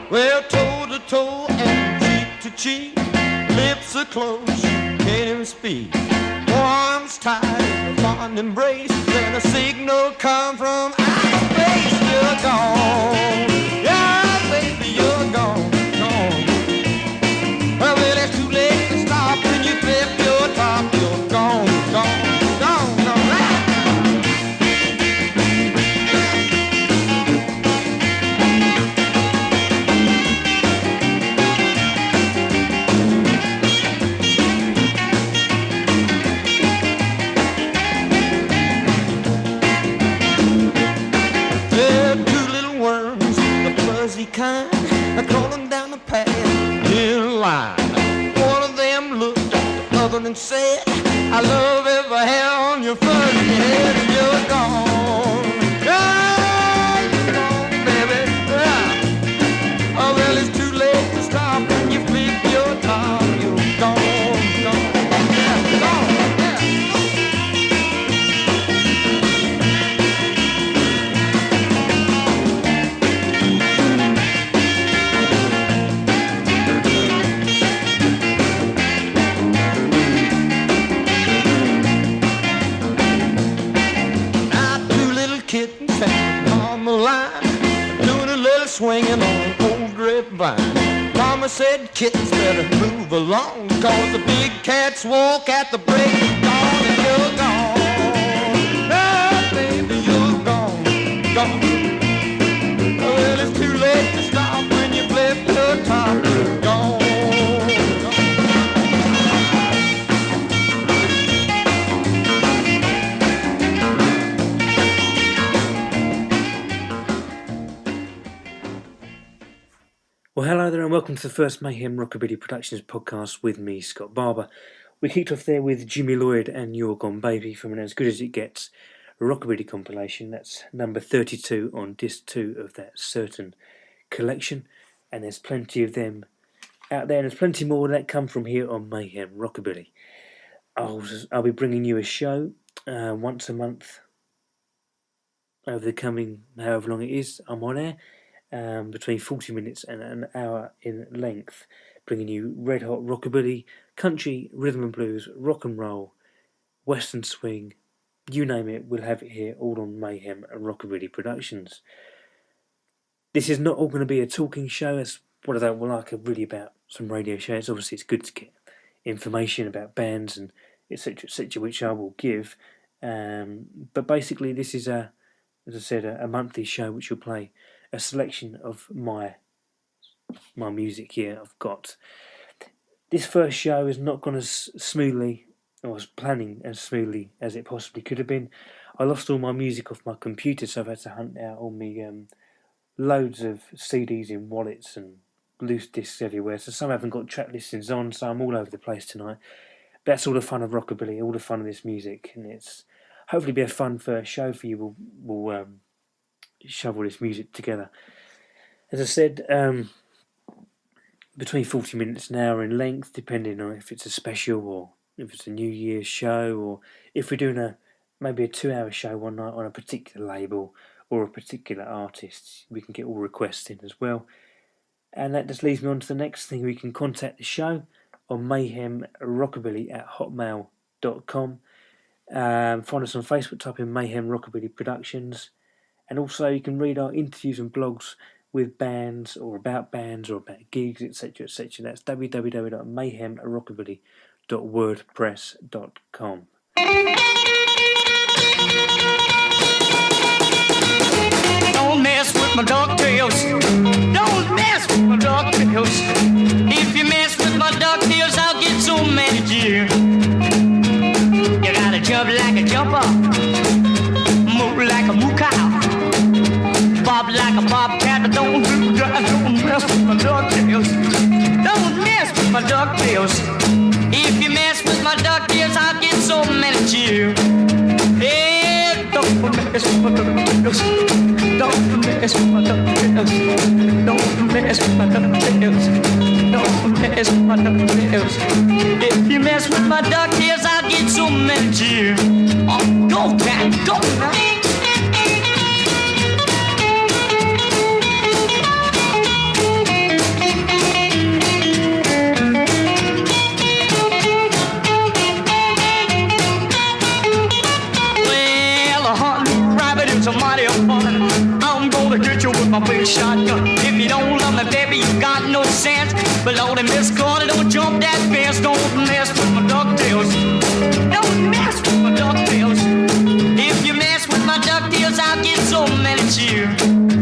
Well, toe to toe and cheek to cheek, lips are closed, can't even speak. Arms tight, a fond embrace, then a signal come from outer space. You're gone, yeah, baby, you're gone, gone. Well, it's too late to stop when you flip your top. You're gone, gone, gone, gone. Kind of crawling down the path in a line. One of them looked at the other and said, I love every hair on your fuzzy head, and you're gone. You're gone, baby. Yeah. Oh, well, it's too late to stop when you flip your top. You're gone, gone, yeah, gone. Swinging on an old grapevine. Mama said kittens better move along, cause the big cats walk at the break of dawn. And you're gone, oh baby, you're gone, gone. Well, it's too late to stop when you flip your top. You're gone. Well, hello there and welcome to the first Mayhem Rockabilly Productions podcast with me, Scott Barber. We kicked off there with Jimmy Lloyd and You're Gone Baby from an As Good As It Gets Rockabilly compilation. That's number 32 on disc 2 of that certain collection. And there's plenty of them out there and there's plenty more that come from here on Mayhem Rockabilly. I'll be bringing you a show once a month over the coming however long it is I'm on air. Between 40 minutes and an hour in length, bringing you red hot rockabilly, country, rhythm and blues, rock and roll, western swing, you name it, we'll have it here, all on Mayhem and Rockabilly Productions. This is not all going to be a talking show. That's what I don't like really about some radio shows. Obviously it's good to get information about bands and etc, which I will give, but basically this is as I said, a monthly show which will play a selection of my music here. I've got this first show is not gone as smoothly, I was planning as smoothly as it possibly could have been. I lost all my music off my computer, so I've had to hunt out all my loads of CDs in wallets and loose discs everywhere, so some haven't got track listings on, so I'm all over the place tonight. That's all the fun of rockabilly, all the fun of this music, and it's hopefully be a fun first show for you. We'll shovel this music together. As I said, between 40 minutes and an hour in length, depending on if it's a special or if it's a New Year's show, or if we're doing maybe a 2-hour show one night on a particular label or a particular artist. We can get all requests in as well. And that just leads me on to the next thing. We can contact the show on mayhemrockabilly@hotmail.com. Find us on Facebook, type in Mayhem Rockabilly Productions. And also you can read our interviews and blogs with bands or about gigs, etc, etc. That's www.mayhemrockabilly.wordpress.com. Don't mess with my DuckTales. Don't mess with my DuckTales. If you mess with my DuckTales, I'll get so mad at you. You gotta jump like a jumper, move like a moo cow, bob like a bobcat. Don't mess with my DuckTales. Don't mess with my DuckTales. If you mess with my DuckTales, I'll get so mad at you. Hey, don't mess with my DuckTales. Don't mess with my DuckTales. Don't mess with my DuckTales. Don't mess with my DuckTales. If you mess with my DuckTales, I'll get so mad at you. Oh, go, cat, go. my first shotgun. If you don't love me, baby, you got no sense. But Lord, Miss Carter, don't jump that fence. Don't mess with my ducktails. Don't mess with my ducktails. If you mess with my ducktails, I'll get so many cheers.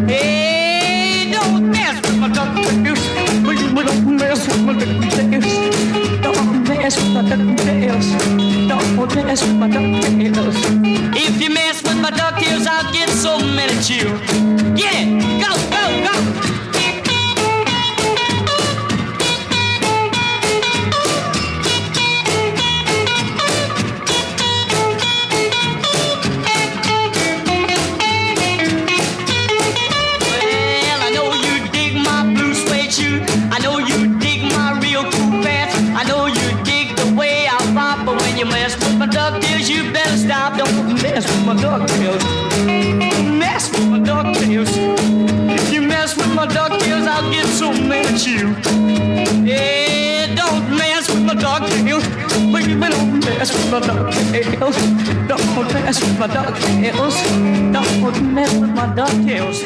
Hey, don't mess with my ducktails. Don't mess with my ducktails. Don't mess with my ducktails. Don't mess with my ducktails. If you mess with my ducktails, I'll get so many cheers. Get it! Go, go, go! You better stop, don't mess with my ducktails. Don't mess with my ducktails. If you mess with my ducktails, I'll get so mad at you. Yeah, don't mess with my ducktails. Baby, don't mess with my ducktails. Don't mess with my ducktails. Don't mess with my ducktails.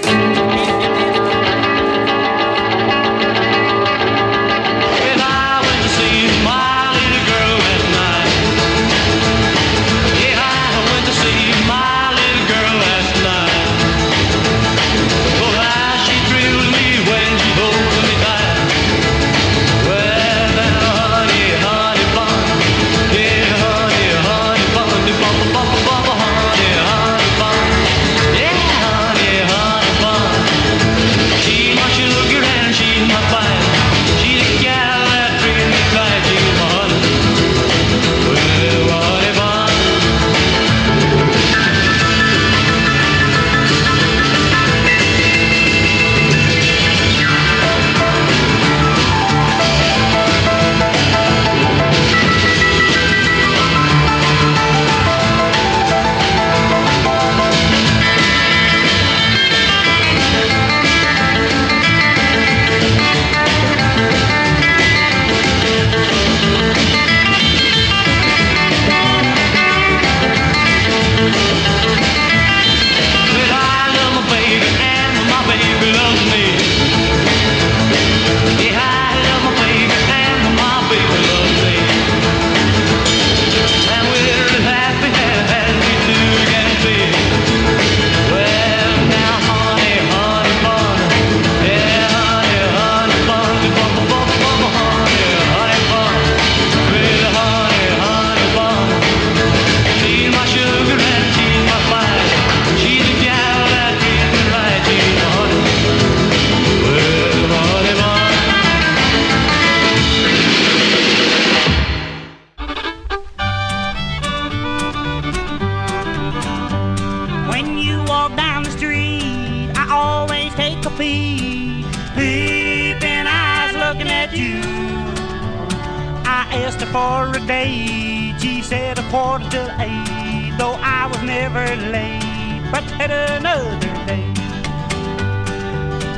For a date, she said 7:45, though I was never late, but at another day.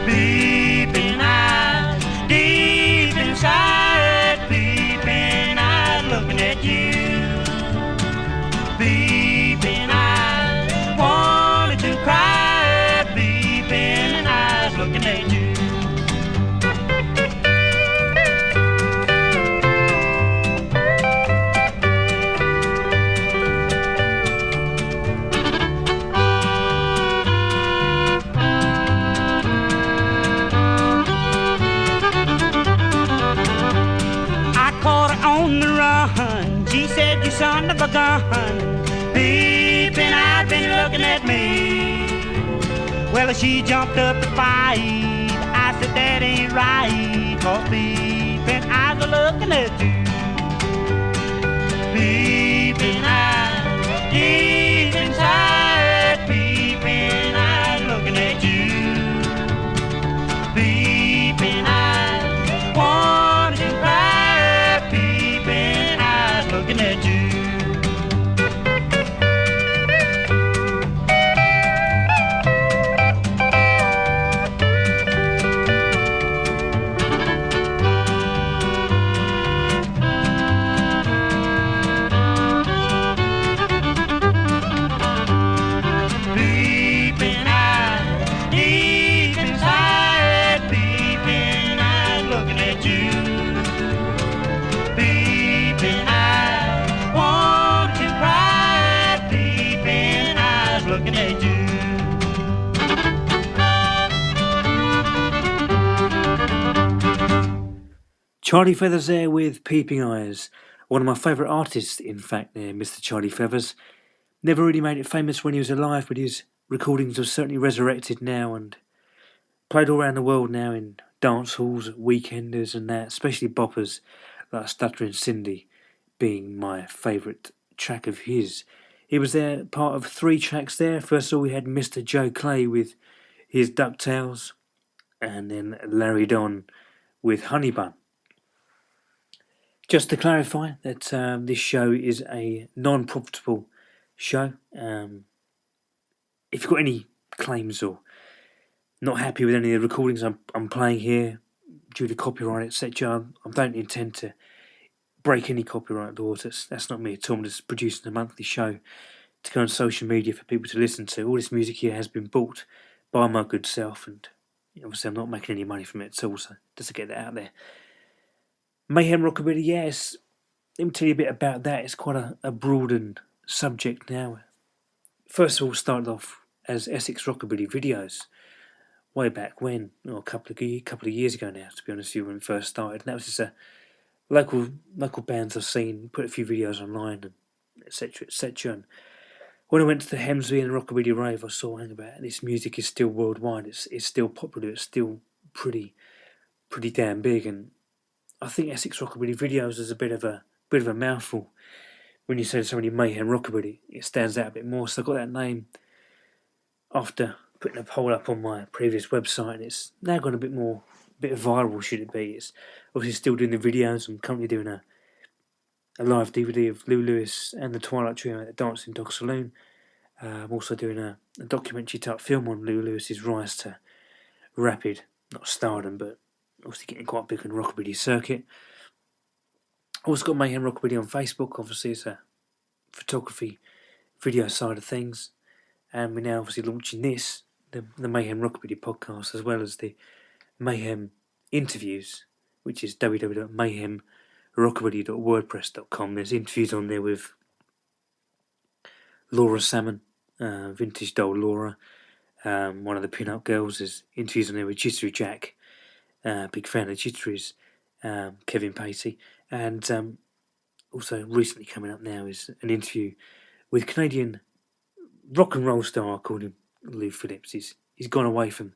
Peeping eyes, deep inside, peeping eyes looking at you. Peeping eyes, wanted to cry, peeping eyes looking at you. She said, you son of a gun, peeping, I've been looking at me. Well, she jumped up to fight. I said, that ain't right, 'cause peeping, eyes are looking at you. Peeping eyes, deep inside, peeping eyes looking at you. Peeping eyes, wanted to cry, peeping eyes looking at you. Charlie Feathers there with Peeping Eyes. One of my favourite artists, in fact, there, Mr. Charlie Feathers. Never really made it famous when he was alive, but his recordings have certainly resurrected now and played all around the world now in dance halls, weekenders and that, especially boppers like Stuttering Cindy being my favourite track of his. He was there, part of 3 tracks there. First of all we had Mr. Joe Clay with his DuckTales, and then Larry Don with Honey Bun. Just to clarify that this show is a non-profitable show. If you've got any claims or not happy with any of the recordings I'm playing here due to copyright, etc., I don't intend to break any copyright laws. That's not me at all. I'm just producing a monthly show to go on social media for people to listen to. All this music here has been bought by my good self, and obviously I'm not making any money from it at all, so just to get that out there. Mayhem Rockabilly, yes. Let me tell you a bit about that. It's quite a broadened subject now. First of all, started off as Essex Rockabilly videos way back when, a couple of years ago now, to be honest with you, when it first started. And that was just a local bands I've seen, put a few videos online, and etc. etc. And when I went to the Hemsley and Rockabilly rave, I saw, hang about, this music is still worldwide. It's still popular. It's still pretty damn big. And I think Essex Rockabilly videos is a bit of a mouthful. When you say to somebody Mayhem Rockabilly, it stands out a bit more. So I got that name after putting a poll up on my previous website, and it's now gone a bit viral, should it be. It's obviously still doing the videos. I'm currently doing a live DVD of Lou Lewis and the Twilight Trio at the Dancing Dog Saloon. I'm also doing a documentary type film on Lou Lewis's rise to rapid, not stardom, but obviously getting quite big on the Rockabilly circuit. Also got Mayhem Rockabilly on Facebook. Obviously it's a photography, video side of things, and we're now obviously launching this, the Mayhem Rockabilly podcast, as well as the Mayhem interviews, which is www.mayhemrockabilly.wordpress.com. There's interviews on there with Laura Salmon, Vintage Doll Laura, one of the pin-up girls. There's interviews on there with Jittery Jack, big fan of Jittery's, Kevin Pacey, and also recently coming up now is an interview with Canadian rock and roll star, I call him Lou Phillips. He's gone away from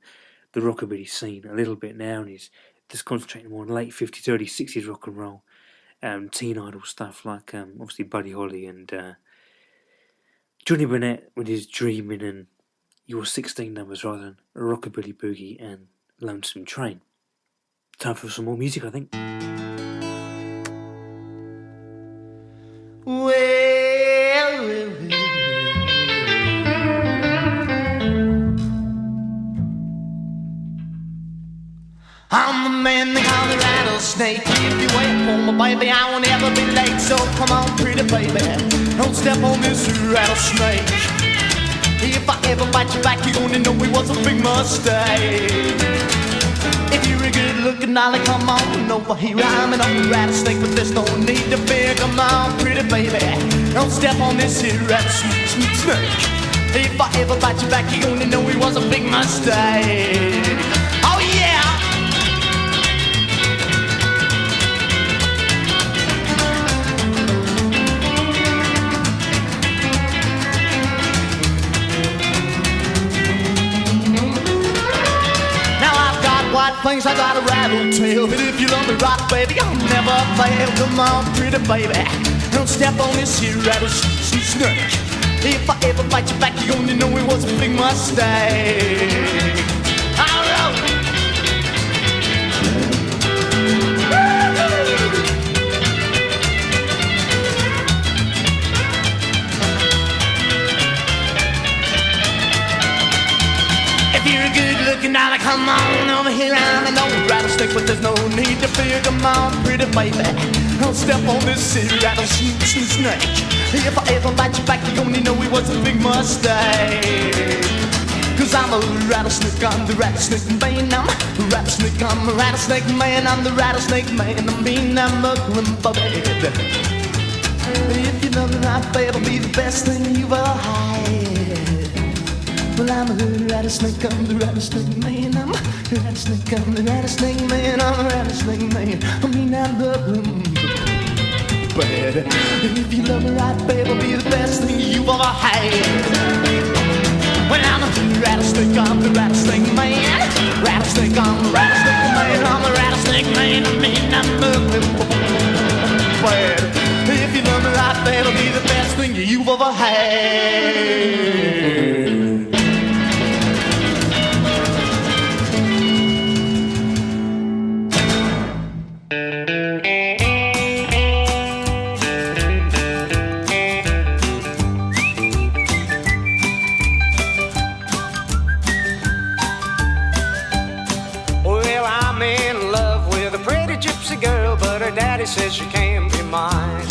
the rockabilly scene a little bit now, and he's just concentrating more on late 50s, early 60s rock and roll, teen idol stuff like obviously Buddy Holly and Johnny Burnett with his Dreamin' and Your 16 Numbers, rather than Rockabilly Boogie and Lonesome Train. Time for some more music, I think. I'm the man they call the rattlesnake. If you wait for me, baby, I won't ever be late. So come on, pretty baby, don't step on this rattlesnake. If I ever bite you back, you only know it was a big mistake. If you're a good looking dolly, come on over here. I'm an old rattlesnake, but there's no need to fear. Come on, pretty baby, don't step on this here rattlesnake. If I ever bite you back, you only know it was a big mistake. Oh yeah! Things I got a rattle tail, but if you love me right, baby, I'll never fail. Come on, pretty baby, don't step on this here rattlesnake. If I ever bite you back, you only know it was a big mistake. Alright. Now come on over here, I'm an old rattlesnake, but there's no need to fear. Come on, pretty baby, don't step on this here rattlesnake. If I ever bite you back, you only know it was a big mistake. Cause I'm a rattlesnake, I'm the rattlesnake man. I'm a rattlesnake, I'm a rattlesnake man. I'm the rattlesnake man, I mean I'm a limbo baby. If you love me right, baby, it'll be the best thing you've ever had. Well, I'm a rattlesnake, I'm the rattlesnake man. I'm Rattlesnake, I'm the rattlesnake man, I'm a rattlesnake man. I mean, I love him bad. If you love me right, babe, it'll be the best thing you've ever had. Well, I'm the rattlesnake, I'm the rattlesnake man. Rattlesnake, I'm the rattlesnake man, I'm the rattlesnake man. I mean, I love him bad. If you love me right, babe, it'll be the best thing you've ever had. Daddy says she can't be mine,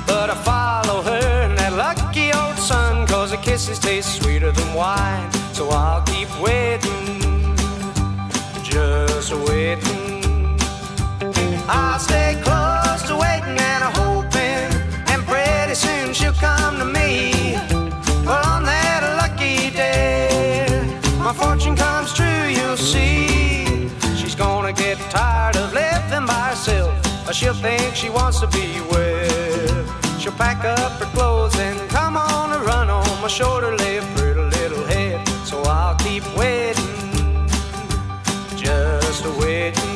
but I follow her and that lucky old son, 'cause her kisses taste sweeter than wine. So I'll keep waiting, just waiting. I'll stay close to waiting and hoping, and pretty soon she'll come to me. But on that lucky day, my fortune comes true, you'll see. She's gonna get tired of living by herself, or she'll think she wants to be with. She'll pack up her clothes and come on and run on my shoulder, lay a pretty little head. So I'll keep waiting, just waiting.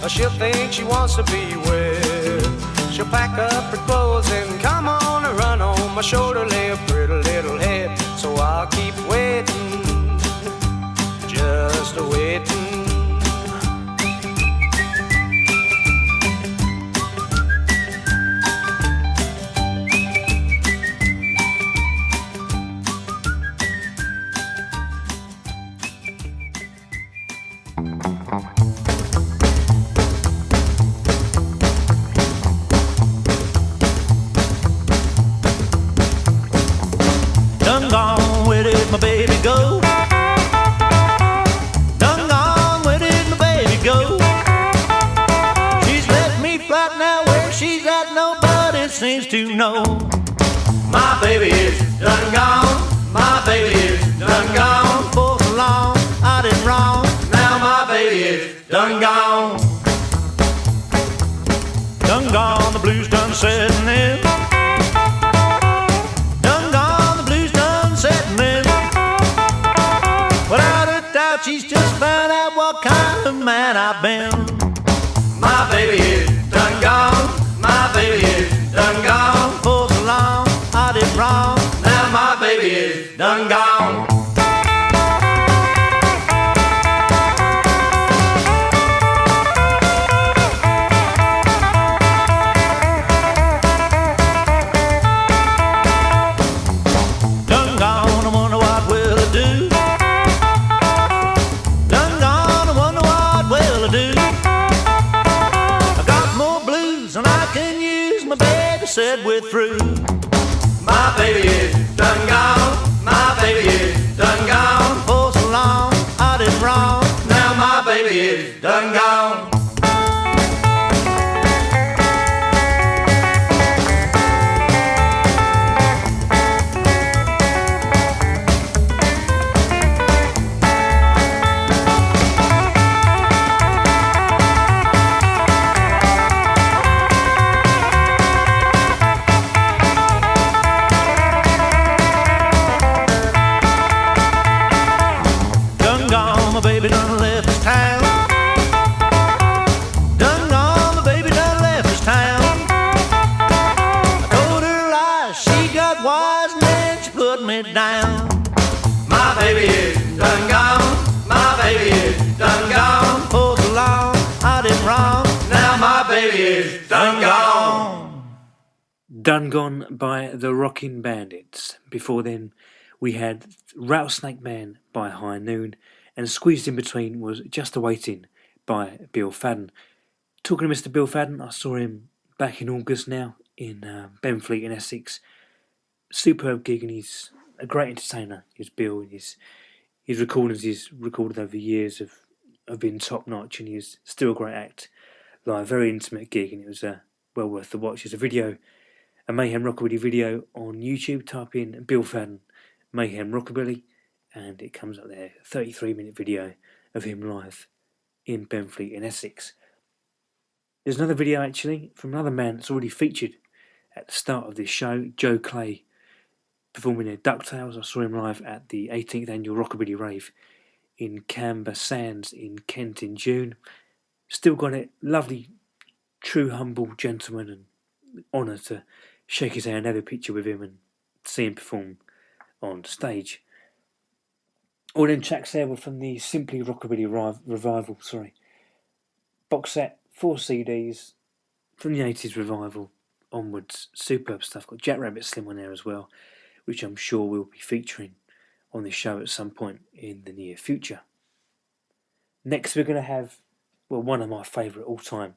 Or she'll think she wants to be with. She'll pack up her clothes and come on and run on my shoulder, lay a pretty little head. So I'll keep waiting, just waiting. My baby go. Done gone, where did my baby go? She's let me flat now, where she's at nobody seems to know. My baby is done gone, my baby is done gone. For so long I did wrong, now my baby is done gone. Done gone, the blues done setting in. She's just found out what kind of man I've been. My baby is done gone, my baby is done gone. For so long I did wrong, now my baby is done gone. Said we're through. My baby is done gone, my baby is done gone. For so long I did wrong, now my baby is done gone. Done Gone by the Rockin' Bandits. Before then, we had Rattlesnake Man by High Noon, and squeezed in between was Just A-Waiting by Bill Fadden. Talking to Mr. Bill Fadden, I saw him back in August now in Benfleet in Essex. Superb gig, and he's a great entertainer. He's Bill, and his recordings he's recorded over the years have been top notch, and he's still a great act. Live, very intimate gig, and it was well worth the watch. There's a video, a Mayhem Rockabilly video on YouTube. Type in Bill Fadden Mayhem Rockabilly, and it comes up there. 33-minute video of him live in Benfleet in Essex. There's another video actually from another man that's already featured at the start of this show, Joe Clay, performing their DuckTales. I saw him live at the 18th annual Rockabilly Rave in Camber Sands in Kent in June. Still got it. Lovely, true, humble gentleman, and honour to shake his hand, have a picture with him and see him perform on stage. All them tracks there were from the Simply Rockabilly Revival, box set, 4 CDs from the 80s revival onwards. Superb stuff. Got Jack Rabbit Slim on there as well, which I'm sure we'll be featuring on this show at some point in the near future. Next we're going to have, well, one of my favourite all-time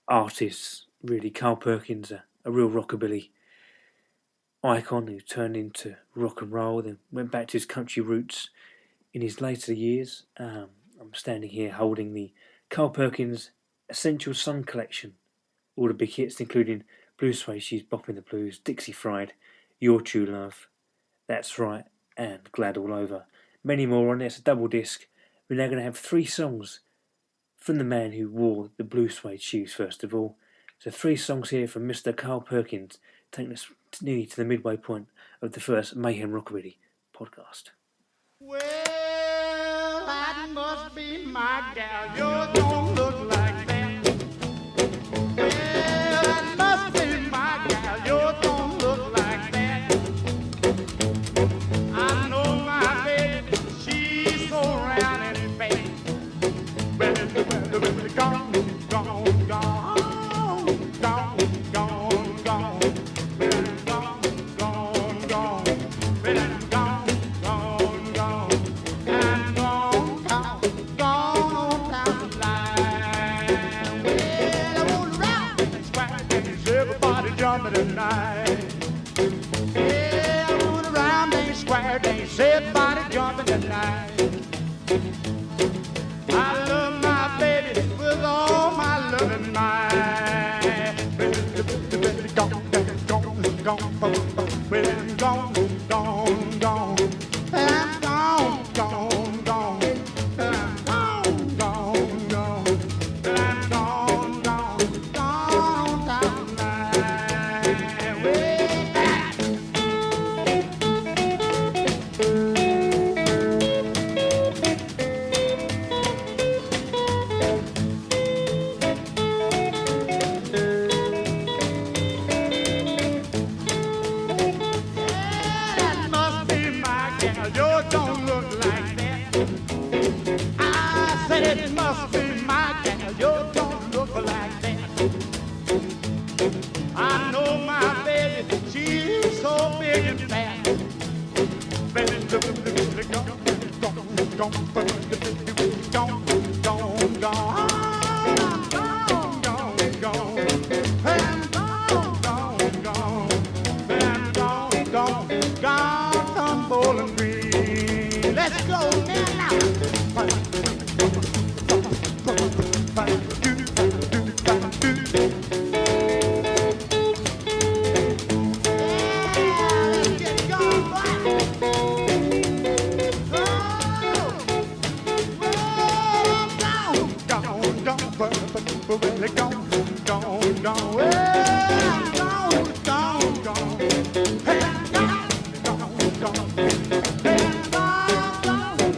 artists, really, Carl Perkins, a real rockabilly icon who turned into rock and roll, then went back to his country roots in his later years. I'm standing here holding the Carl Perkins Essential Sun Collection, all the big hits including Blue Suede Shoes, Bopping the Blues, Dixie Fried, Your True Love, That's Right, and Glad All Over. Many more on there. It's a double disc. We're now going to have 3 songs from the man who wore the blue suede shoes first of all. So 3 songs here from Mr. Carl Perkins, taking us nearly to the midway point of the first Mayhem Rockabilly podcast. Well, that must be my gal. You don't look like that. Well, that must be my gal. You don't look like that. I know my baby, she's so round and fat. Well, gone, gone, gone, gone, gone, gone. Tonight, yeah, I rode around Main Square, dance, everybody jumping tonight. I love my baby with all my loving mind. Gone, gone, gone, well, I'm gone, gone, gone. Well, I'm gone, gone, gone. Well, I'm gone, gone, gone. Well, I'm gone, gone, gone down the line. That must be my gal. You don't look like that. I said it must be my gal. You don't look like that. I know my baby, she's so big and fat. Gone from Bowling Green. Let's go now.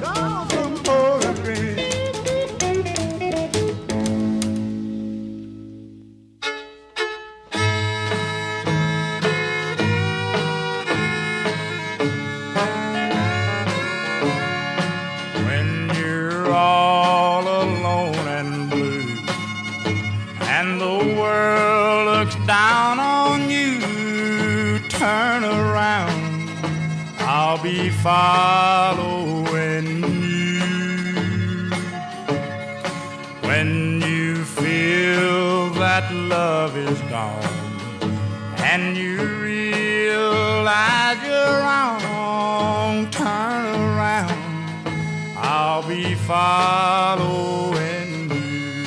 Gone from Bowling following you. When you feel that love is gone and you realize you're wrong, turn around, I'll be following you.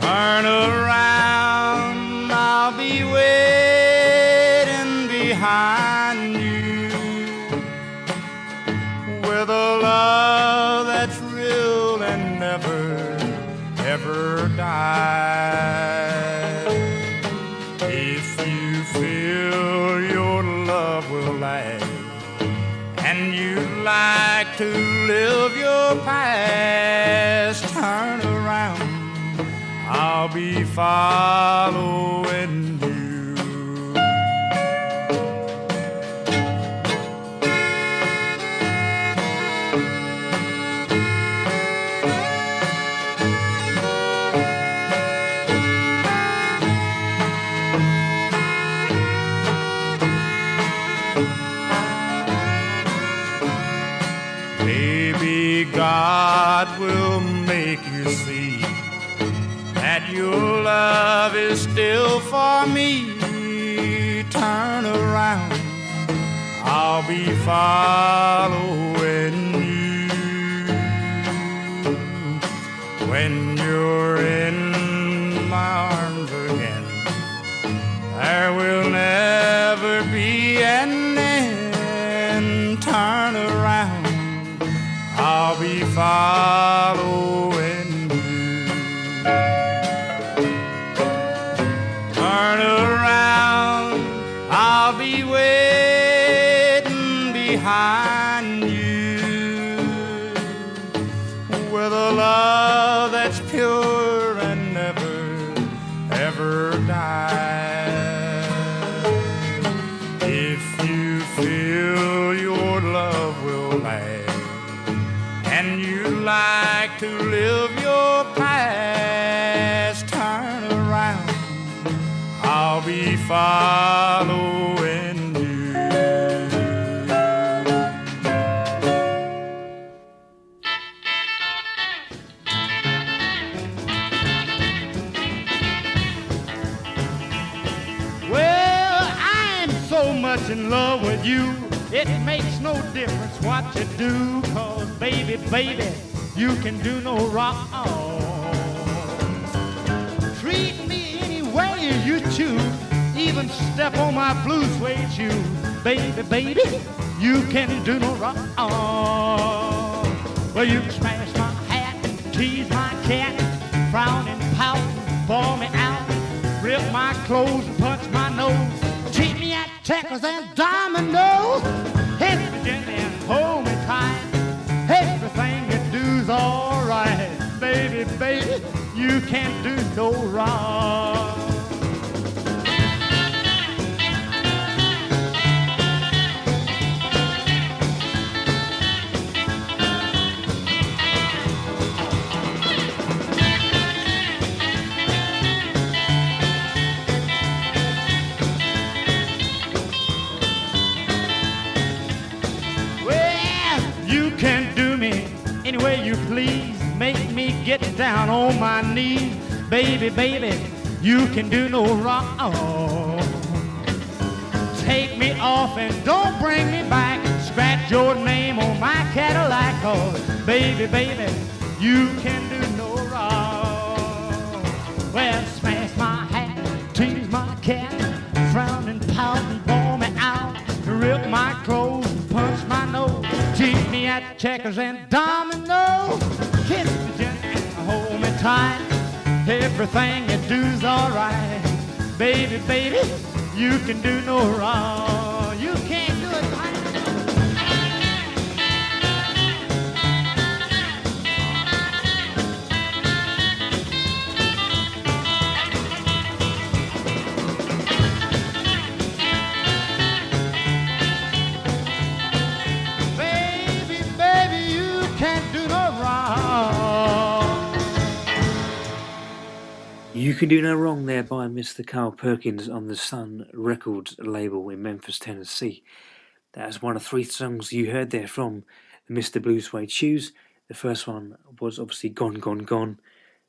Turn around, I'll be waiting behind you with a love that's real and never, ever dies. If you feel your love will last and you like to live your past, turn around, I'll be following you. Maybe God will make you see that your love is still for me. Turn around, I'll be following you. When you're in my arms again, there will never be an end. Turn around, I'll be following you. Turn around, I'll be waiting behind you with a love that's pure and never, ever dies. If you feel your love will last and you like to live your past, turn around, I'll be following you. Well, I'm so much in love with you, it makes no difference what you do, 'cause baby, baby, you can do no wrong. Treat me any way you choose, even step on my blue suede shoes. Baby, baby, you can do no wrong. Well, you can smash my hat, tease my cat, frown and pout, ball me out, rip my clothes and punch my nose, treat me at checkers and dominoes, hit me gently and hold me tight. Everything you do's all right. Baby, baby, you can't do no wrong. Can do me any way you please, make me get down on my knees. Baby, baby, you can do no wrong. Take me off and don't bring me back, scratch your name on my Cadillac, 'cause baby, baby, you can do no wrong. Well, smash my hat, tease my cat, frown and pout and ball me out, rip my clothes and punch my nose, treat me at checkers and dominoes, kiss me gently and hold me tight. Everything you do's all right. Baby, baby, you can do no wrong. You can't do it right. You Can Do No Wrong there by Mr. Carl Perkins on the Sun Records label in Memphis, Tennessee. That was one of 3 songs you heard there from the Mr. Blue Suede Shoes. The first one was obviously Gone, Gone, Gone.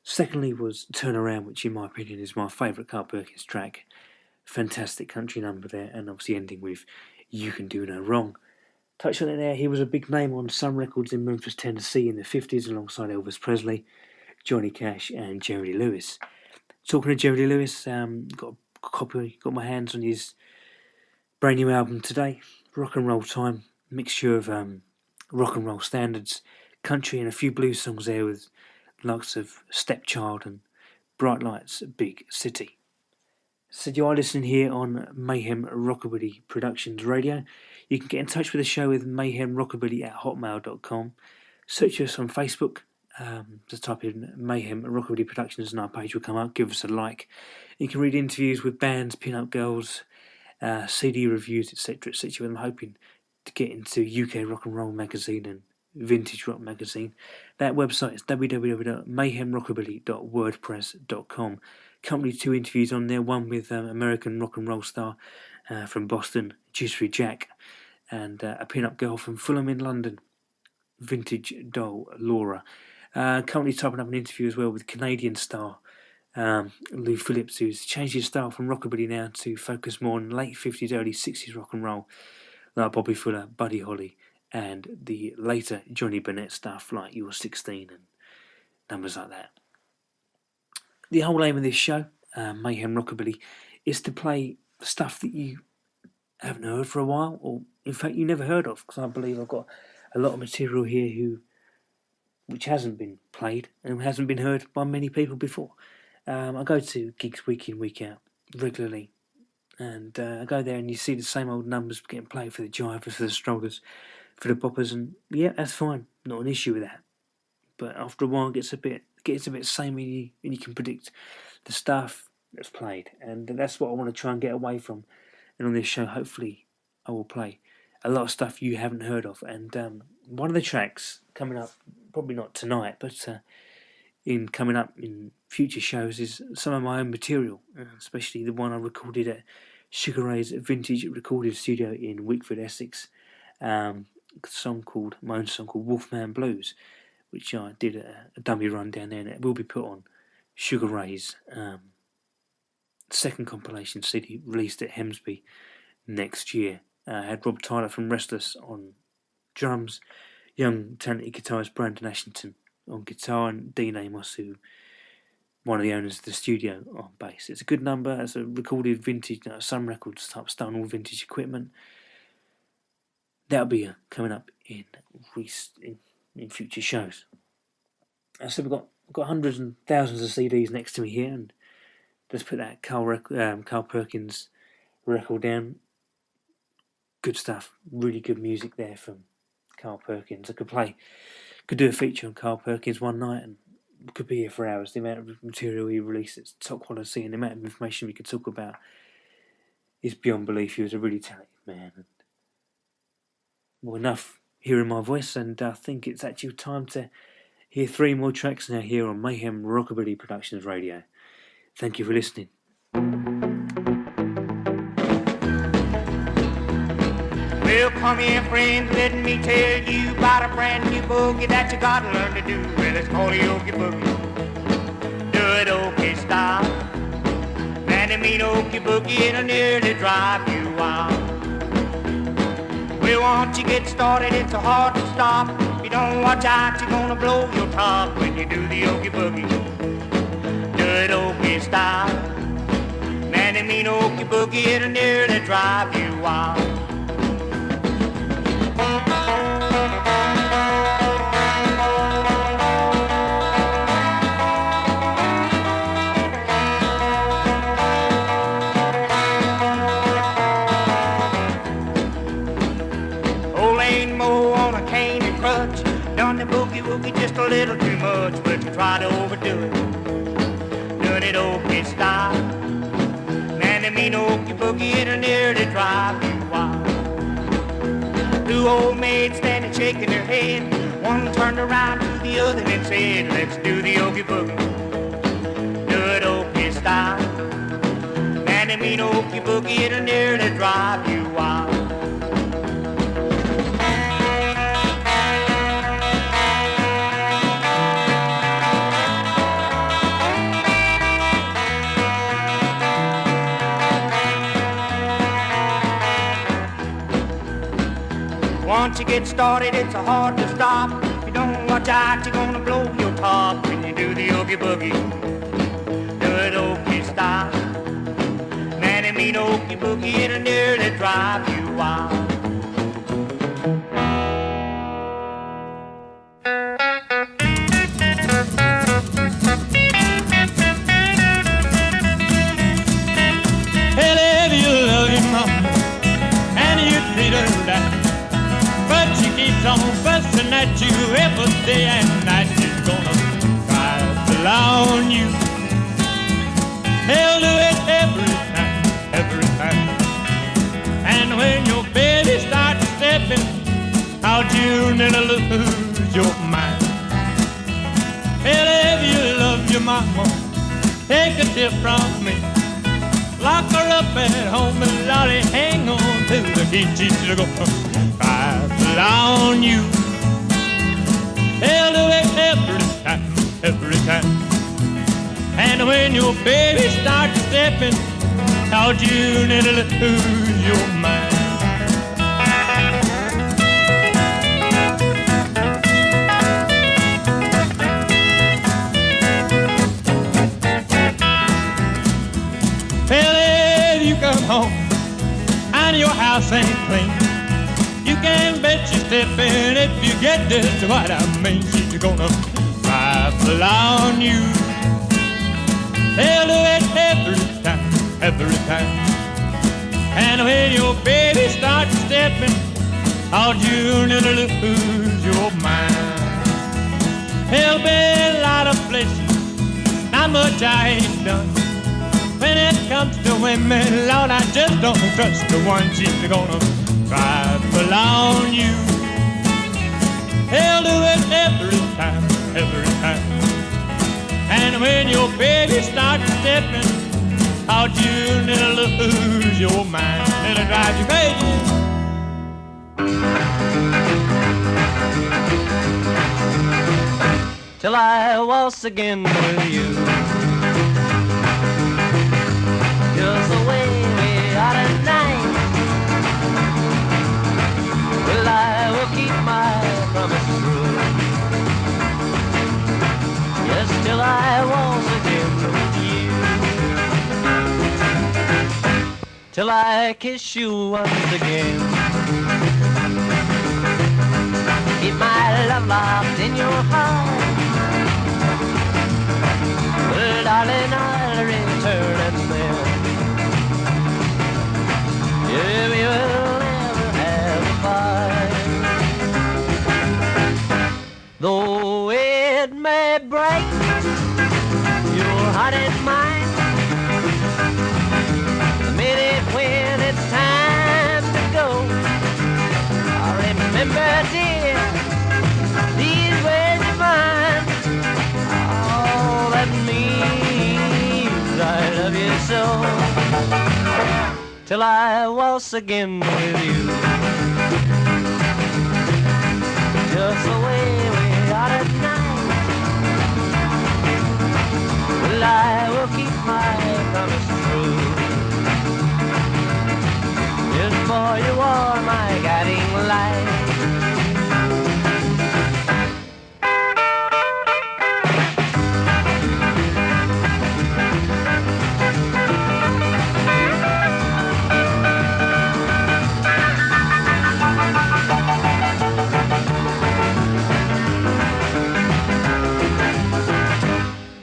Secondly was Turn Around, which in my opinion is my favourite Carl Perkins track. Fantastic country number there, and obviously ending with You Can Do No Wrong. Touch on it there, he was a big name on Sun Records in Memphis, Tennessee in the 50s alongside Elvis Presley, Johnny Cash and Jerry Lee Lewis. Talking to Jerry Lee Lewis, got my hands on his brand new album today, Rock and Roll Time, mixture of rock and roll standards, country and a few blues songs there with likes of Stepchild and Bright Lights, Big City. So you are listening here on Mayhem Rockabilly Productions Radio. You can get in touch with the show with mayhemrockabilly@hotmail.com. Search us on Facebook. Just type in Mayhem Rockabilly Productions and our page will come up. Give us a like. You can read interviews with bands, pin-up girls, CD reviews, etc., etc. I'm hoping to get into UK Rock and Roll magazine and Vintage Rock magazine. That website is www.mayhemrockabilly.wordpress.com. Currently 2 interviews on there, one with American rock and roll star from Boston, Jisri Jack, and a pin-up girl from Fulham in London, Vintage Doll Laura. Currently typing up an interview as well with Canadian star Lou Phillips, who's changed his style from rockabilly now to focus more on late 50s, early 60s rock and roll, like Bobby Fuller, Buddy Holly, and the later Johnny Burnett stuff like You're 16 and numbers like that. The whole aim of this show, Mayhem Rockabilly, is to play stuff that you haven't heard for a while, or in fact you never heard of, because I believe I've got a lot of material here which hasn't been played and hasn't been heard by many people before. I go to gigs week in, week out, regularly, and I go there and you see the same old numbers getting played for the jivers, for the strollers, for the boppers, and yeah, that's fine, not an issue with that. But after a while it gets a bit samey, and you can predict the stuff that's played, and that's what I want to try and get away from. And on this show, hopefully, I will play a lot of stuff you haven't heard of. And one of the tracks coming up, probably not tonight, but coming up in future shows, is some of my own material, especially the one I recorded at Sugar Ray's Vintage Recording Studio in Wickford, Essex. My own song called Wolfman Blues, which I did a dummy run down there, and it will be put on Sugar Ray's second compilation CD released at Hemsby next year. I had Rob Tyler from Restless on drums, young talented guitarist Brandon Ashington on guitar, and Dean Amos, one of the owners of the studio, on bass. It's a good number. It's a recorded vintage, Sun Records type style, all vintage equipment. That'll be coming up in future shows. So we've got hundreds and thousands of CDs next to me here, and let's put that Carl Perkins record down. Good stuff, really good music there from Carl Perkins. I could do a feature on Carl Perkins one night and we could be here for hours. The amount of material he released, it's top quality, and the amount of information we could talk about is beyond belief. He was a really talented man. And, well, enough hearing my voice, and I think it's actually time to hear 3 more tracks now here on Mayhem Rockabilly Productions Radio. Thank you for listening. Well, come here, friends, let me tell you about a brand new boogie that you gotta learn to do. Well, it's called a Yogi Boogie. Do it okay style. Man, it mean Okie Boogie, it'll nearly drive you wild. Well, once you get started, it's so hard to stop. If you don't watch out, you're gonna blow your top when you do the Yogi Boogie. Do it okay style. Man, it mean Okie Boogie, it'll nearly drive you wild. Just a little too much, but you try to overdo it. Doing it okay style. Man, it mean Okie Boogie, it'll nearly drive you wild. 2 old maids standing shaking their head. One turned around to the other and said, let's do the Okie Boogie. Do it okay style. And it mean okey boogie, it'll nearly drive you wild. Once you get started, it's hard to stop. If you don't watch out, you're gonna blow your top. When you do the oogie boogie, do it okey style. Man, it mean okey boogie, it'll nearly drive you wild. Hell, if you love your mama and you treat her right, but she keeps on fussing at you every day and night, she's gonna try to lie on you. He'll do it every time. And when your baby starts stepping out, you nearly lose your mind. Well, if you love your mama, take a tip from me. Lock her up at home and Lolly, hang on to the key. She's gonna try to lie on you. He'll do it every time. And when your baby starts stepping out, you nearly lose your mind. Well, if you come home and your house ain't clean, you can bet you're stepping if you get this what I mean. She's gonna try to lie on you. They'll do it every time. And when your baby starts stepping out, you nearly lose your mind. There'll be a lot of places, not much I ain't done. When it comes to women, Lord, I just don't trust the one. She's gonna try to lie on you. They'll do it every time. And when your baby starts stepping out, you nearly lose your mind. It'll drive you crazy. Till I waltz again with you, just the way we are tonight. Well, I will keep my promise true. Yes, till I waltz again with you, till I kiss you once again. Keep my love locked in your heart. Well, darling, I'll return and then, yeah, we will never have a fight. Though it may break your heart and mine, the minute when it's time to go, I remember, dear, these words of mine. All that means I love you so, till I waltz again with you, just the way we are tonight. Well, I will keep my promise true. Yes, boy, you are my guiding light.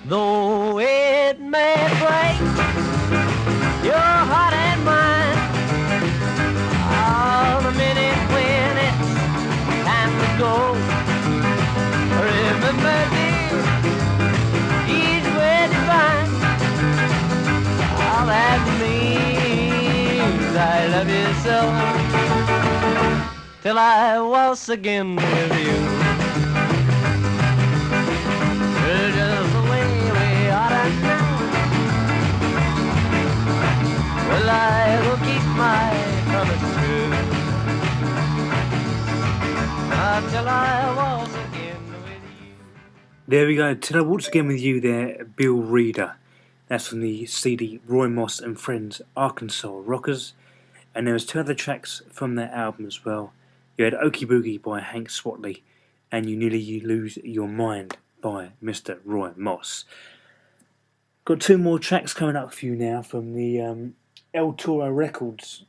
Though it may break your heart and mine, all the minute when it's time to go, remember, dear, each word divine. All that means I love you so, till I waltz again with you. Just the way we are tonight. till I walk again with you. There we go. Till I Waltz Again with You there, Bill Reader. That's from the CD Roy Moss and Friends Arkansas Rockers. And there was two other tracks from that album as well. You had Okie Boogie by Hank Swatley and You Nearly Lose Your Mind by Mr. Roy Moss. Got two more tracks coming up for you now from the El Toro Records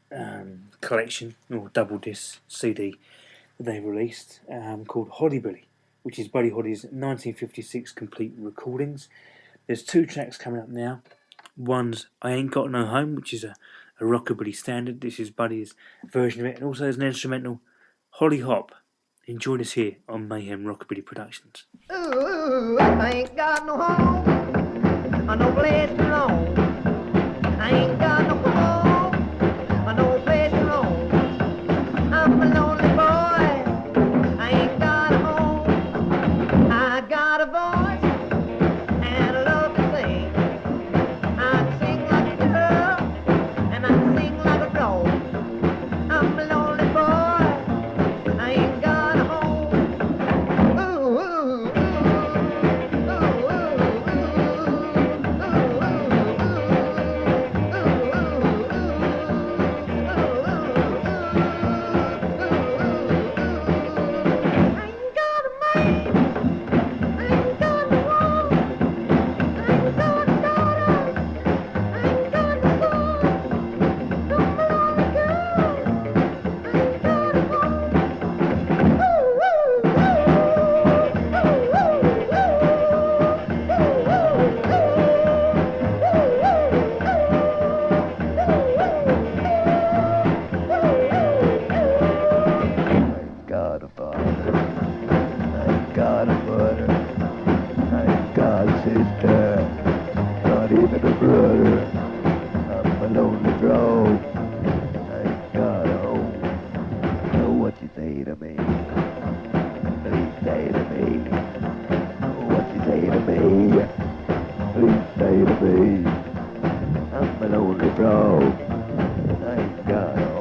collection, or double disc CD that they released, called Hollybilly, which is Buddy Holly's 1956 complete recordings. There's two tracks coming up now. One's I Ain't Got No Home, which is a rockabilly standard. This is Buddy's version of it. And also there's an instrumental, Holly Hop. Enjoy this here on Mayhem Rockabilly Productions. Ooh, I ain't got no home, or no place to roam. I ain't got no home, or no place to roam. I'm a lonely boy, I ain't got a home. I got a voice and a love to sing. I can sing like a girl and I can sing like a dog. I'm a lonely boy, I ain't got a home. Ooh, ooh, ooh, ooh, ooh, I ain't got a man, I ain't got no woman, I ain't got a daughter, I ain't got no son, no lonely girl, I ain't got a home. Ooh, ooh, ooh, got a father, I ain't got a mother, I ain't got a sister, not even a brother. I'm a lonely dog, I ain't got a home. So what you say to me? Please say to me. What you say to me? Please say to me. I'm a lonely dog, I ain't got a home.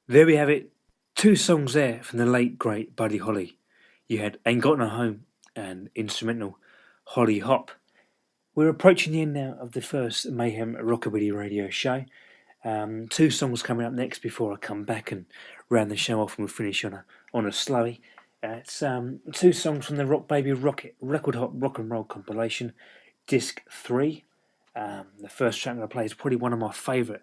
There we have it. Two songs there from the late, great Buddy Holly. You had Ain't Got No Home and instrumental Holly Hop. We're approaching the end now of the first Mayhem Rockabilly radio show. Two songs coming up next before I come back and round the show off and we'll finish on a slowie. It's two songs from the Rock Baby Record Hot Rock and Roll compilation, Disc 3. The first track I'm going to play is probably one of my favourite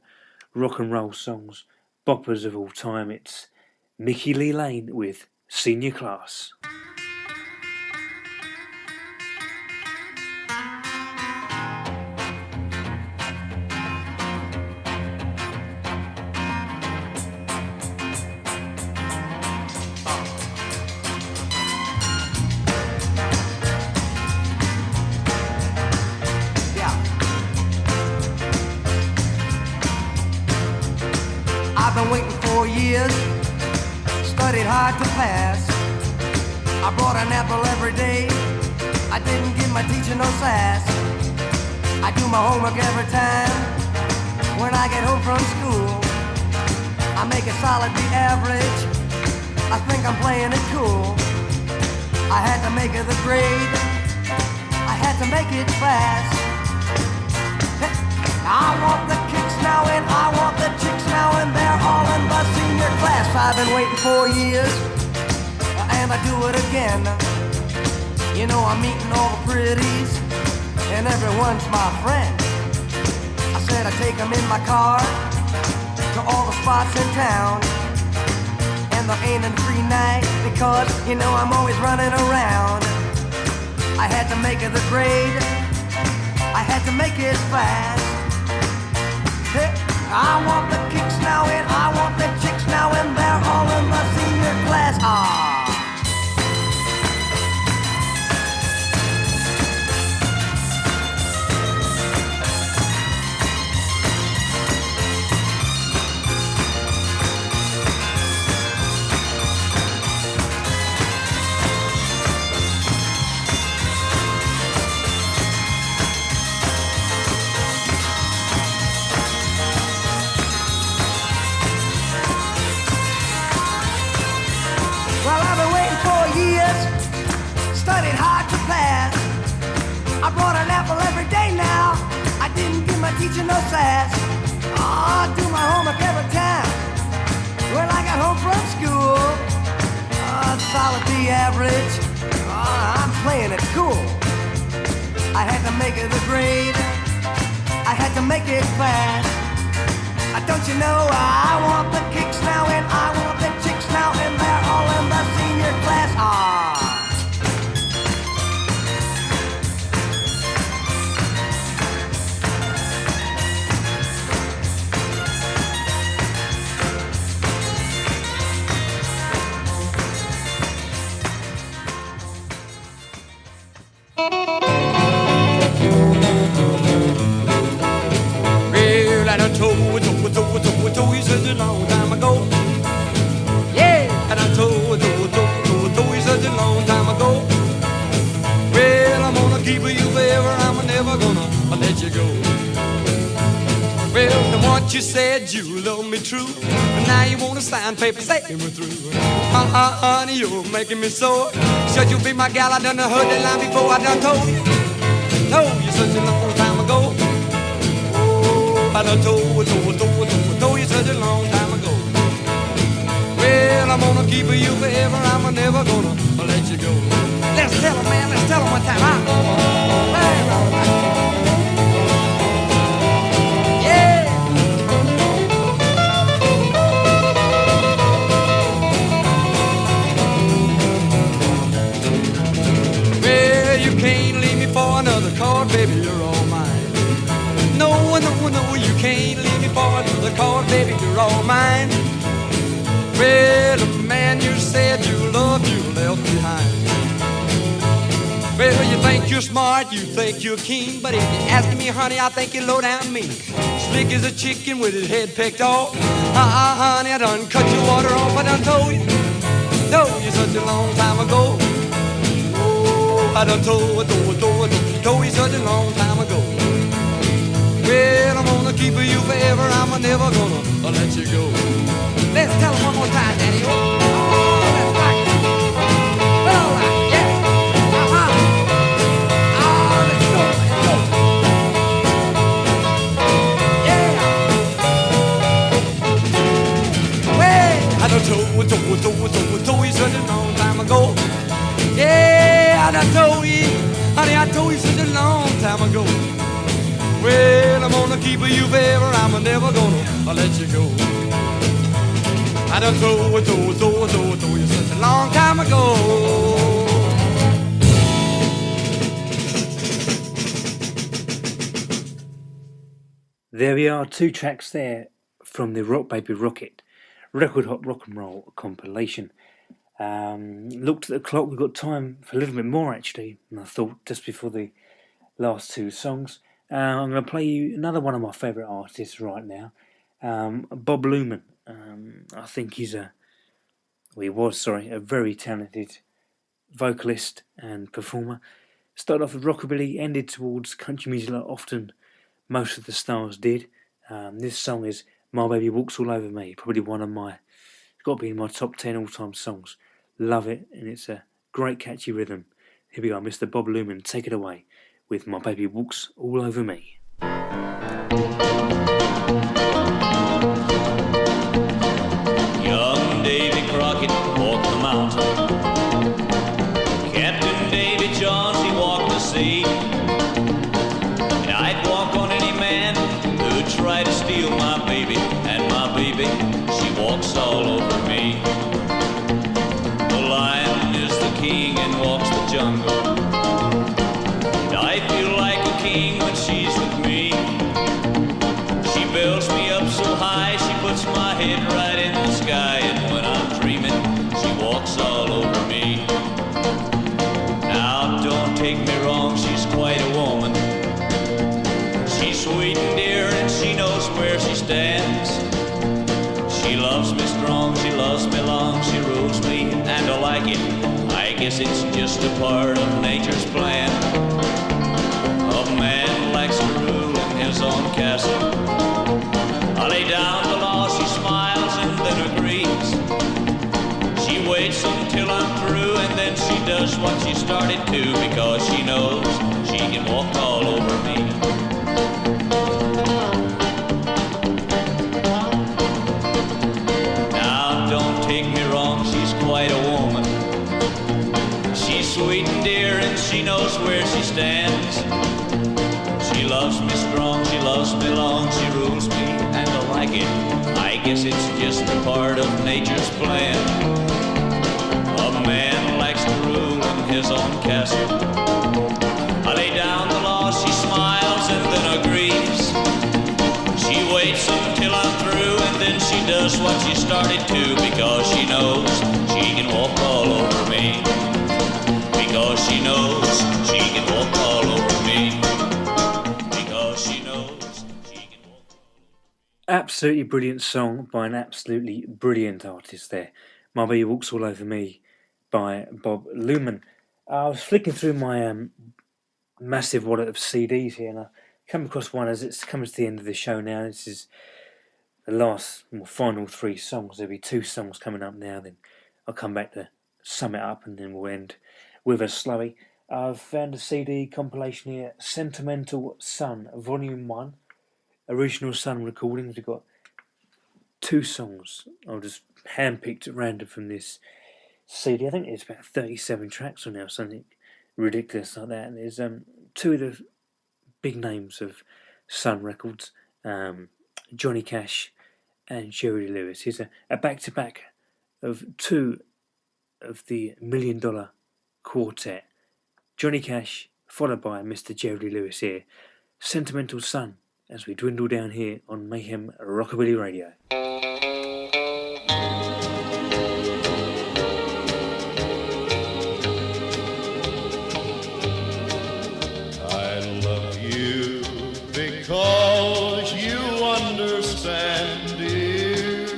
rock and roll songs, boppers of all time. It's Mickey Lee Lane with Senior Class. hard to pass. I brought an apple every day. I didn't give my teacher no sass. I do my homework every time. When I get home from school, I make a solid B average. I think I'm playing it cool. I had to make it the grade. I had to make it fast. I want the kicks now and I want the chicks now and they're all in the senior class. I've been waiting 4 years and I do it again. You know I'm meeting all the pretties and everyone's my friend. I said I'd take them in my car to all the spots in town. And there ain't a free night because, you know, I'm always running around. I had to make it the grade. I had to make it fast. Hey, I want the kicks now and I want the chicks now and they're all in the senior class. Well, I've been waiting 4 years, studied hard to pass. I brought an apple every day now. I didn't give my teacher no sass. I do my homework every time. When I got home from school, solid B average. I'm playing it cool. I had to make it the grade. I had to make it fast. Don't you know I want the kicks now and I want the chicks now and they're all in the senior class. Well, I done told you such a long time ago. Yeah, I done told you such a long time ago. Well, I'm gonna keep you forever, I'm never gonna let you go. Well, then once you said you love me true, but now you wanna sign paper saying we're through. Honey, you're making me sore. Said you'll be my gal, I done heard that line before. I done told you such a long time ago. I done told you such a long time ago. Well, I'm gonna keep you forever, I'm never gonna let you go. Let's tell 'em, man, let's tell 'em one time, huh? Yeah! Well, you can't leave me for another card, baby, you're all mine. No, you can't leave me for another card, baby, you're all mine. Well, the man you said you loved, you left behind. Well, you think you're smart, you think you're keen, but if you're asking me, honey, I think you're low down mean. Slick as a chicken with his head picked off. Honey, I done cut your water off, I done told you such a long time ago. Oh, I done told you such a long time ago. Well, I'm gonna keep you forever, I'm never gonna let you go. Let's tell them one more time, Daddy. Oh, let's rock it. Well, yeah. Let's go, Yeah. Well, I done told you such a long time ago. Yeah, I done told you, honey, I told you such a long time ago. Well, I'm gonna keep you forever, I'm never gonna let you go. I done told you such a long time ago. There we are, 2 tracks there from the Rock Baby Rocket Record Hop Rock and Roll compilation. Looked at the clock, we've got time for a little bit more actually, and I thought just before the last 2 songs. I'm going to play you another one of my favourite artists right now, Bob Luman. I think he's a a very talented vocalist and performer. Started off with rockabilly, ended towards country music like often most of the stars did. This song is My Baby Walks All Over Me, probably it's got to be in my top 10 all-time songs. Love it, and it's a great catchy rhythm. Here we go, Mr. Bob Luman, take it away with My Baby Walks All Over Me. Young Davy Crockett walked the mountain. Captain Davy Jones, he walked the sea. And I'd walk on any man who'd try to steal my baby. And my baby, she walks all over me. The lion is the king and walks the jungle. And I feel like a king when she's with me. She builds me up so high, she puts my head right in the sky. And when I'm dreaming, she walks all over me. Now don't take me wrong, she's quite a woman. She's sweet and dear and she knows where she stands. She loves me strong, she loves me long, she rules me and I like it. I guess it's just a part of nature's plan. A man likes to rule in his own castle. I lay down the law, she smiles and then agrees. She waits until I'm through and then she does what she started to, because she knows she can walk all over me. Now don't take me wrong, she's quite a woman. She's sweet and dear and she knows where she stands. She loves me strong, she loves me long, she rules me and I like it. I guess it's just a part of nature's plan. A man likes to rule in his own castle. I lay down the law, she smiles and then agrees. She waits until I'm through and then she does what she started to, because she knows she can walk all over me. Because she knows she can walk all over me. Absolutely brilliant song by an absolutely brilliant artist there. My Baby Walks All Over Me by Bob Luman. I was flicking through my massive wallet of CDs here and I come across one as it's coming to the end of the show now. This is the final 3 songs. There'll be 2 songs coming up now, then I'll come back to sum it up and then we'll end with a slowie. I've found a CD compilation here, Sentimental Sun, Volume 1. Original Sun recordings. We've got 2 songs I've just handpicked at random from this CD. I think there's about 37 tracks on there, something ridiculous like that. And there's 2 of the big names of Sun Records, Johnny Cash and Jerry Lee Lewis. Here's a back-to-back of 2 of the $1 Million Quartet. Johnny Cash followed by Mr. Jerry Lee Lewis here. Sentimental Sun, as we dwindle down here on Mayhem Rockabilly Radio. I love you because you understand, dear.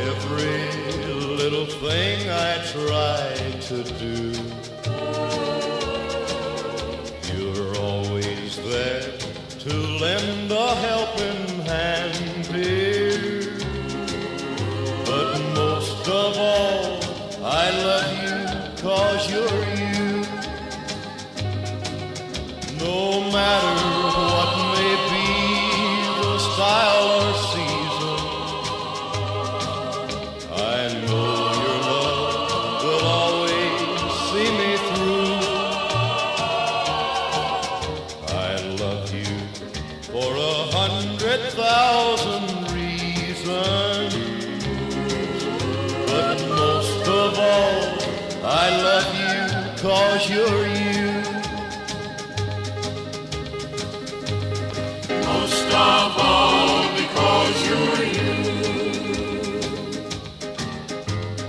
Every little thing I try to do, you're always there to lend a helping hand, dear. But most of all, I love you 'cause you're you. No matter what may be the style or season, I know your love will always see me through. I love you for 100,000 reasons, but most of all, I love you 'cause you're you. Most of all, because you're you.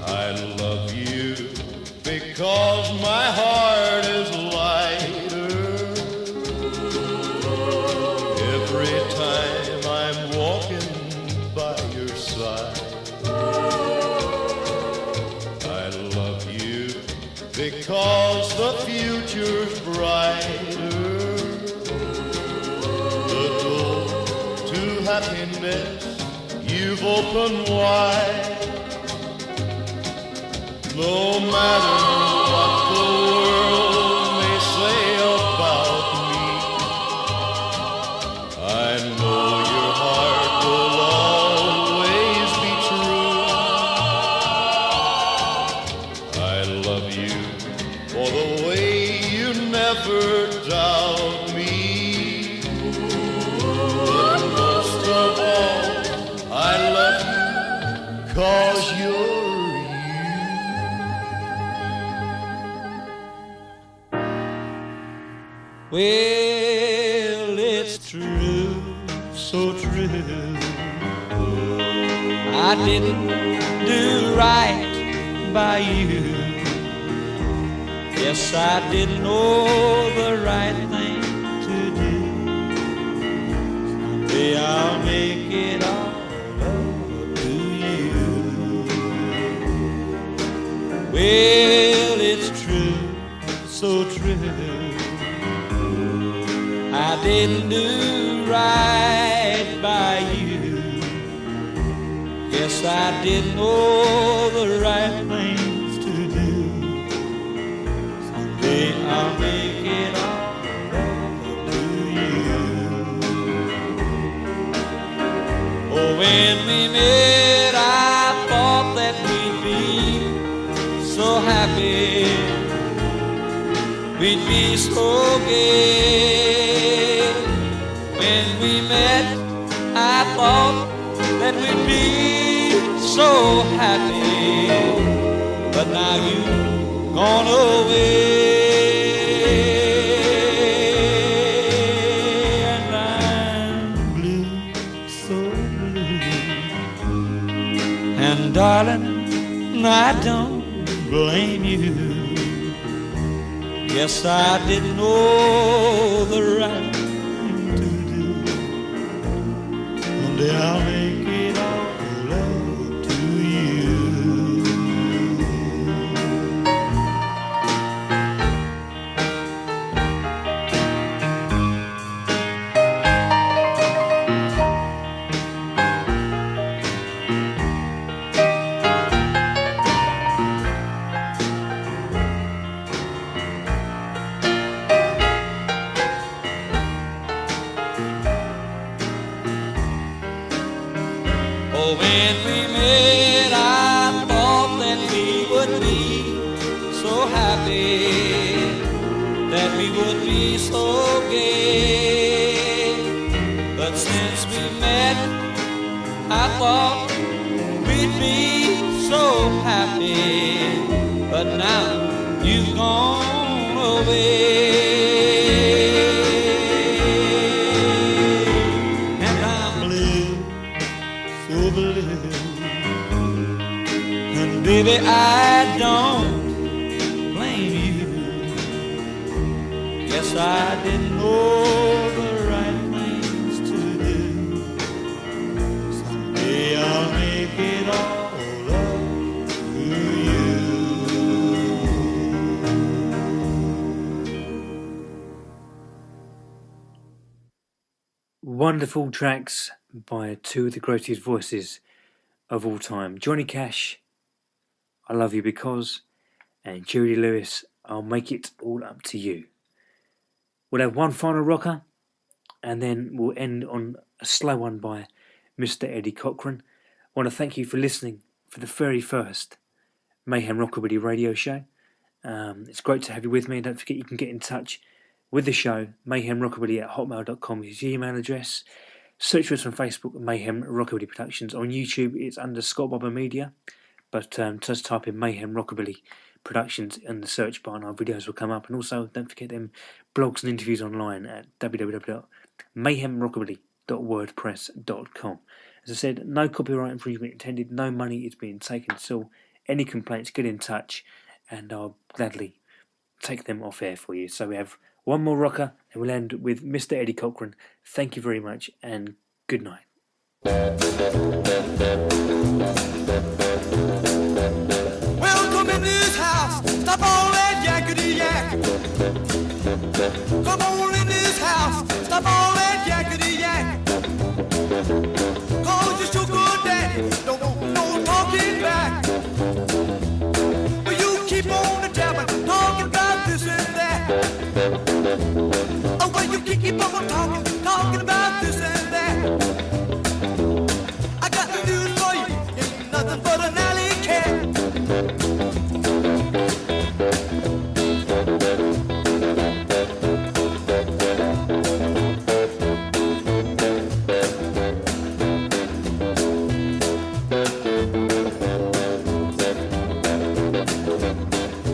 I love you because my heart is lighter every time I'm walking by your side. brighter. The door to happiness you've opened wide. No matter what the world may say about me, I know your heart will always be true. I love you for the way you never doubt me. But most of all, I love you 'cause you're Well, it's true, so true. I didn't do right by you. Yes, I didn't know the right thing to do. Someday I'll make it all over to you. Well, it's true, so true. I didn't do right by you. Yes, I didn't know the right things to do. Someday I'll make it all over to you. Oh, when we met, I thought that we'd be so happy. We'd be so gay. When we met, I thought that we'd be so happy. But now you've gone away, and I'm blue, so blue. And darling, I don't blame you. Yes, I didn't know the right thing to do. One day I'll make it all up to you. When we met, I thought that we would be so happy, that we would be so gay. But since we met, I thought we'd be so happy. But now you've gone away. Baby, I don't blame you. Yes, I didn't know the right things to do. Someday I'll make it all up to you. Wonderful tracks by two of the greatest voices of all time, Johnny Cash, I Love You Because, and Judy Lewis, I'll Make It All Up to You. We'll have one final rocker, and then we'll end on a slow one by Mr. Eddie Cochran. I want to thank you for listening for the very first Mayhem Rockabilly radio show. It's great to have you with me. Don't forget you can get in touch with the show. mayhemrockabilly@hotmail.com is your email address. Search for us on Facebook, Mayhem Rockabilly Productions. On YouTube, it's under Scott Barber Media. But just type in Mayhem Rockabilly Productions in the search bar and our videos will come up. And also, don't forget them blogs and interviews online at www.mayhemrockabilly.wordpress.com. As I said, no copyright infringement intended, no money is being taken. So any complaints, get in touch and I'll gladly take them off air for you. So we have one more rocker and we'll end with Mr. Eddie Cochran. Thank you very much and good night. Welcome in this house. Stop all that yakking. yakety yak. Come on in this house, stop all that yakety yak. Cause your sugar daddy don't want no talking back. But you keep on jabbing, talking about this and that. Oh, well, you keep on talking about this and that. I got the news for you, ain't nothing but an alley cat.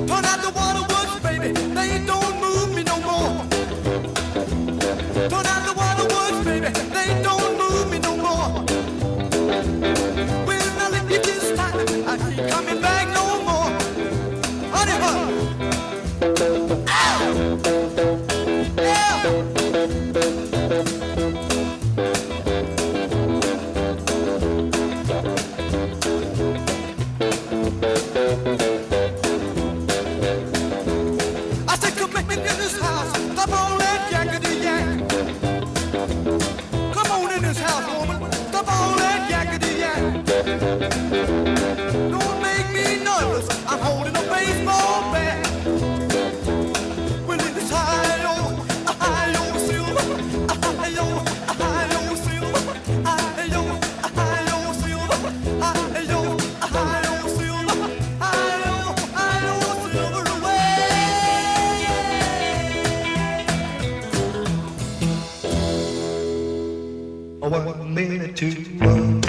Turn out the waterworks, baby, they don't move me no more. Turn out the waterworks, baby, they don't move me no more. When I leave you this time, I keep coming back no more. Honey, honey. Ow! Yeah! I said, come back in this house, stop all that yakety yak. Come on in this house, woman, stop all that yakety yak. Don't make me nervous, I'm holding a baseball bat. Well, it's high-o silver, high-o silver, high-o silver, high-o silver, high-o silver away. Oh, 1 minute to 1,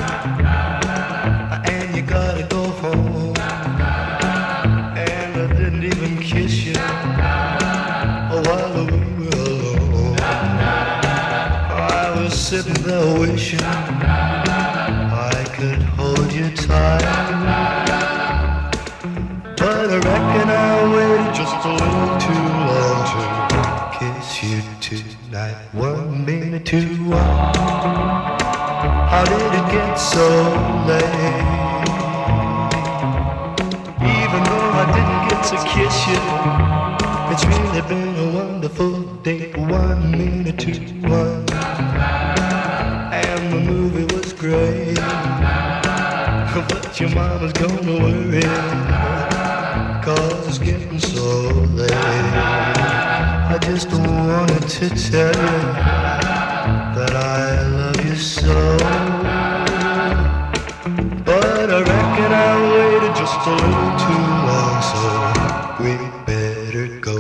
and you gotta go home. And I didn't even kiss you while we were alone. I was sitting there wishing I could hold you tight, but I reckon I waited just a little too long to kiss you tonight. 1 minute to 1. How did it get so late? Even though I didn't get to kiss you, it's really been a wonderful day. 1 minute to 1, and the movie was great, but your mama's gonna worry, cause it's getting so late. I just wanted to tell you that I love you so, but I reckon I waited just a little too long, so we better go.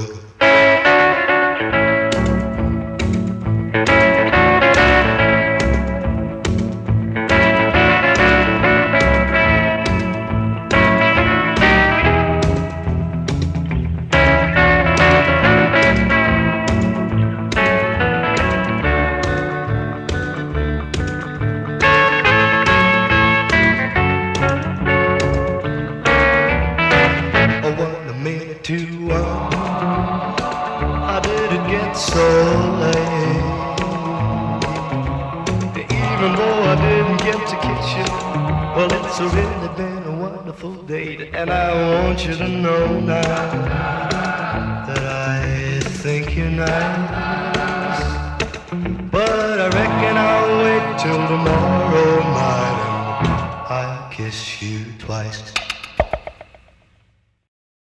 How did it get so late? Even though I didn't get to kiss you, well, it's really been a wonderful date, and I want you to know now